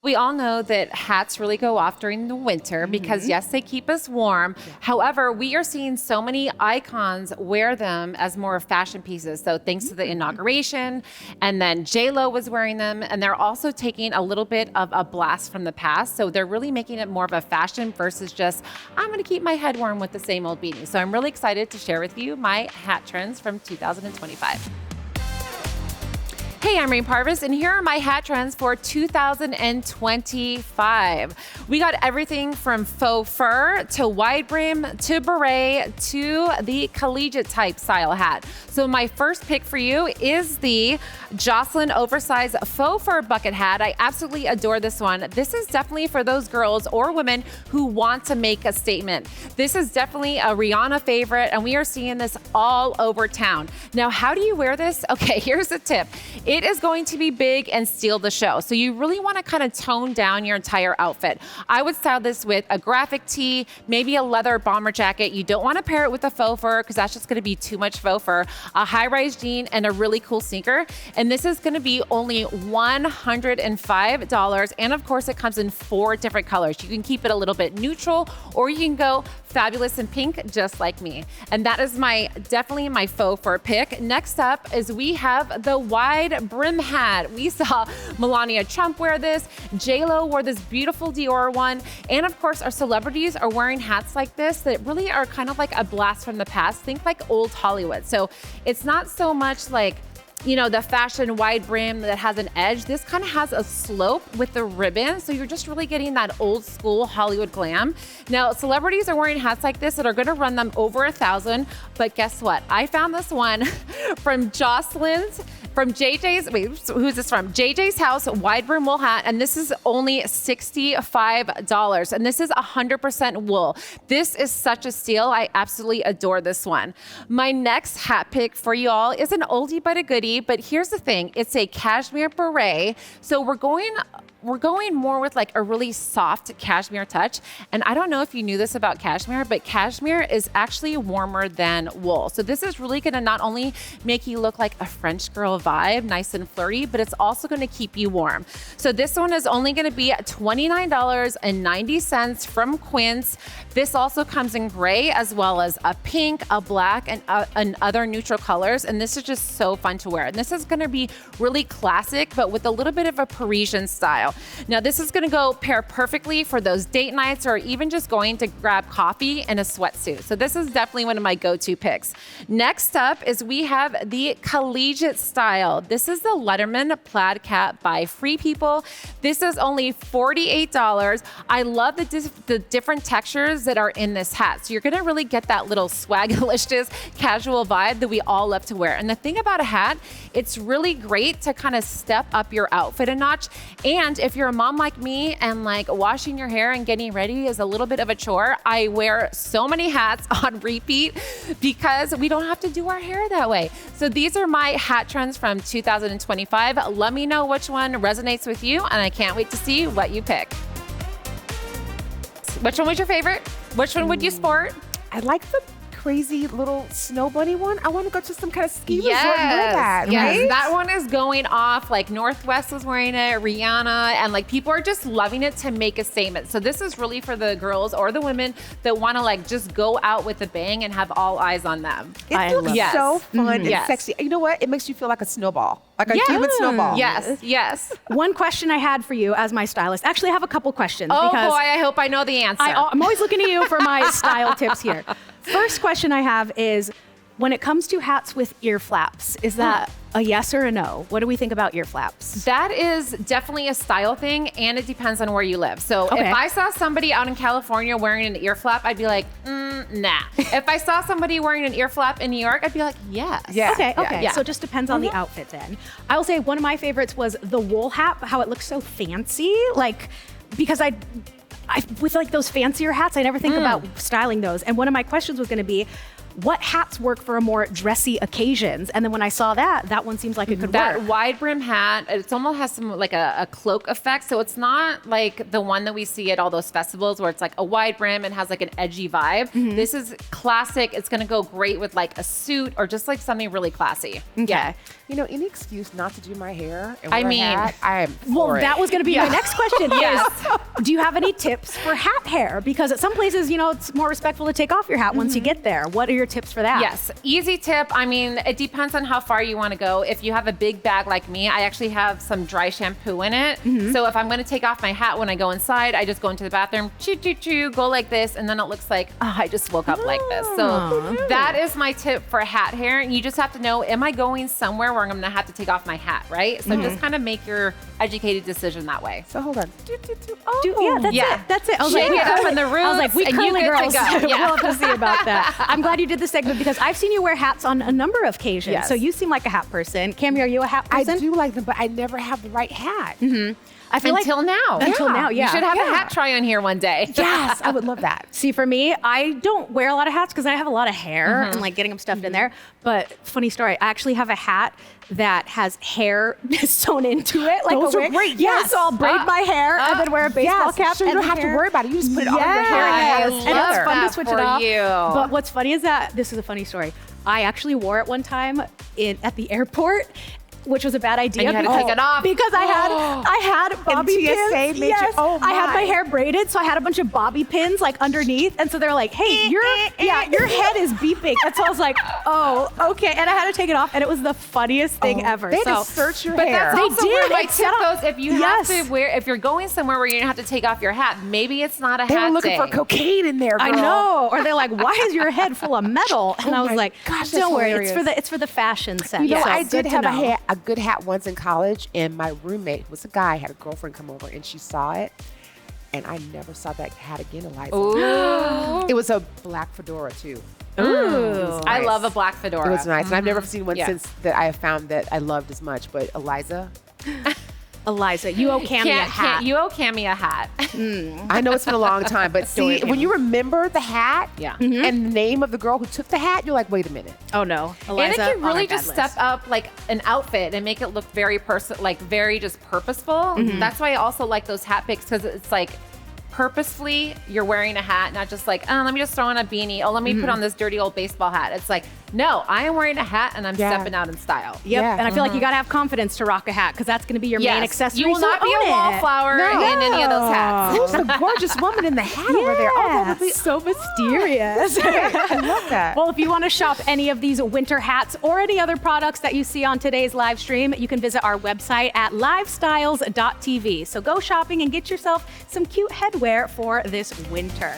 We all know that hats really go off during the winter because yes, they keep us warm. Yeah. However, we are seeing so many icons wear them as more fashion pieces. So thanks to the inauguration, and then J-Lo was wearing them, and they're also taking a little bit of a blast from the past. So they're really making it more of a fashion versus just, I'm gonna keep my head warm with the same old beanie. So I'm really excited to share with you my hat trends from 2025. Hey, I'm Rain Parvis, and here are my hat trends for 2025. We got everything from faux fur to wide brim to beret to the collegiate type style hat. So my first pick for you is the Jocelyn oversized faux fur bucket hat. I absolutely adore this one. This is definitely for those girls or women who want to make a statement. This is definitely a Rihanna favorite, and we are seeing this all over town. Now, how do you wear this? Okay, here's a tip. It is going to be big and steal the show. So you really want to kind of tone down your entire outfit. I would style this with a graphic tee, maybe a leather bomber jacket. You don't want to pair it with a faux fur because that's just going to be too much faux fur. A high-rise jean and a really cool sneaker. And this is going to be only $105. And of course, it comes in 4 different colors. You can keep it a little bit neutral, or you can go fabulous in pink, just like me. And that is definitely my faux fur pick. Next up is we have the wide brim hat. We saw Melania Trump wear this. J-Lo wore this beautiful Dior one. And of course, our celebrities are wearing hats like this that really are kind of like a blast from the past. Think like old Hollywood. So it's not so much like, you know, the fashion wide brim that has an edge. This kind of has a slope with the ribbon. So you're just really getting that old school Hollywood glam. Now, celebrities are wearing hats like this that are going to run them over $1,000. But guess what? I found this one from JJ's, who's this from? JJ's House wide brim wool hat. And this is only $65. And this is 100% wool. This is such a steal. I absolutely adore this one. My next hat pick for you all is an oldie but a goodie. But here's the thing, it's a cashmere beret. So we're going more with like a really soft cashmere touch. And I don't know if you knew this about cashmere, but cashmere is actually warmer than wool. So this is really gonna not only make you look like a French girl vibe, nice and flirty, but it's also gonna keep you warm. So this one is only gonna be $29.90 from Quince. This also comes in gray as well as a pink, a black, and other neutral colors. And this is just so fun to wear. And this is gonna be really classic, but with a little bit of a Parisian style. Now this is gonna go pair perfectly for those date nights or even just going to grab coffee in a sweatsuit. So this is definitely one of my go-to picks. Next up is we have the collegiate style. This is the Letterman plaid cap by Free People. This is only $48. I love the different textures that are in this hat. So you're gonna really get that little swagalicious casual vibe that we all love to wear. And the thing about a hat, it's really great to kind of step up your outfit a notch. And if you're a mom like me and like washing your hair and getting ready is a little bit of a chore, I wear so many hats on repeat because we don't have to do our hair that way. So these are my hat trends from 2025. Let me know which one resonates with you, and I can't wait to see what you pick. Which one was your favorite? Which one would you sport? I like the crazy little snow bunny one. I want to go to some kind of ski resort and wear that, yes. right? That one is going off. Like Northwest was wearing it, Rihanna, and like people are just loving it to make a statement. So this is really for the girls or the women that want to like just go out with a bang and have all eyes on them. It looks so fun and sexy. You know what? It makes you feel like a snowball. Like a human snowball. Yes, yes. One question I had for you as my stylist. Actually, I have a couple questions. Oh because boy, I hope I know the answer. I'm always looking to you for my style tips here. First question I have is, when it comes to hats with ear flaps, is that a yes or a no? What do we think about ear flaps? That is definitely a style thing, and it depends on where you live. So if I saw somebody out in California wearing an ear flap, I'd be like, nah. If I saw somebody wearing an ear flap in New York, I'd be like, yes. Yeah. Okay. Yeah. So it just depends on the outfit then. I will say one of my favorites was the wool hat, how it looks so fancy. Like, because I with like those fancier hats, I never think about styling those. And one of my questions was gonna be, what hats work for a more dressy occasions? And then when I saw that one seems like it could That work. wide brim hat, it almost has some like a cloak effect. So it's not like the one that we see at all those festivals where it's like a wide brim and has like an edgy vibe. This is classic. It's gonna go great with like a suit or just like something really classy. Okay. Yeah. You know, any excuse not to do my hair and I wear a mean, hat, I am Well, for it. that was going to be my next question. Yes. Is, do you have any tips for hat hair? Because at some places, you know, it's more respectful to take off your hat once you get there. What are your tips for that? Yes, easy tip. I mean, it depends on how far you want to go. If you have a big bag like me, I actually have some dry shampoo in it. So if I'm going to take off my hat when I go inside, I just go into the bathroom, choo, choo, choo, go like this, and then it looks like, oh, I just woke up like this. So that is my tip for hat hair. You just have to know, am I going somewhere where I'm going to have to take off my hat, right? So just kind of make your educated decision that way. So hold on. Yeah, that's it. That's it. I was Shake like, it up in the roots, I was like, we and you curly good to girls go. Yeah. we'll have to see about that. I'm glad you did the segment because I've seen you wear hats on a number of occasions. Yes. So you seem like a hat person. Cami, are you a hat I person? do like them, but I never have the right hat. I feel Until now. Until now, yeah. You should have a Yeah. hat try on here one day. Yes, I would love that. See, for me, I don't wear a lot of hats because I have a lot of hair and like getting them stuffed in there. But funny story, I actually have a hat that has hair sewn into it. Like Those a are wig. great, Yeah, yes. so I'll braid my hair and then wear a baseball Yes, cap. so you and don't have to hair. worry about it. You just put it all in your hair Yes. and I And it's love fun to that switch for it up. you. But what's funny is that this is a funny story. I actually wore it one time at the airport, which was a bad idea. And you had to take it off. Because I had bobby TSA pins. made you- Yes, oh I had my my. hair braided, so I had a bunch of bobby pins like underneath, and so they're like, "Hey, your head is beeping." And so I was like, "Oh, okay." And I had to take it off, and it was the funniest thing ever. They so just search your But hair. that's also They where did. my It tip set up- goes. If you Yes. have to wear, if you're going somewhere where you're gonna have to take off your hat, maybe it's not a They hat were looking day. for cocaine in there, girl. I know. Or they're like, "Why is your head full of metal?" And I was my like, gosh, that's "Don't worry, hilarious. it's for the fashion sense." You know, So I good did to have know. a good hat once in college, and my roommate was a guy, had a girlfriend come over, and she saw it, and I never saw that hat again, Eliza. Ooh. It was a black fedora, too. Ooh. I nice. love a black fedora. It was nice, and I've never seen one Yeah. since that I have found that I loved as much, but Eliza, Eliza, you owe Cami a hat. You owe Cami a hat. I know it's been a long time, but see, when you remember the hat Yeah. and the name of the girl who took the hat, you're like, wait a minute. Oh no, And Eliza, it can on our really bad just list. step up like an outfit and make it look very very just purposeful. That's why I also like those hat picks because it's like purposefully you're wearing a hat, not just like, oh, let me just throw on a beanie. Oh, let me put on this dirty old baseball hat. It's like, no, I am wearing a hat and I'm Yeah. stepping out in style. Yep, Yeah. and I feel like you gotta have confidence to rock a hat because that's gonna be your main accessory. You will so not be own a it. wallflower No. in any of those hats. Who's the gorgeous woman in the hat over there? Oh, that would be so mysterious. I love that. Well, if you want to shop any of these winter hats or any other products that you see on today's live stream, you can visit our website at livestyles.tv. So go shopping and get yourself some cute headwear for this winter.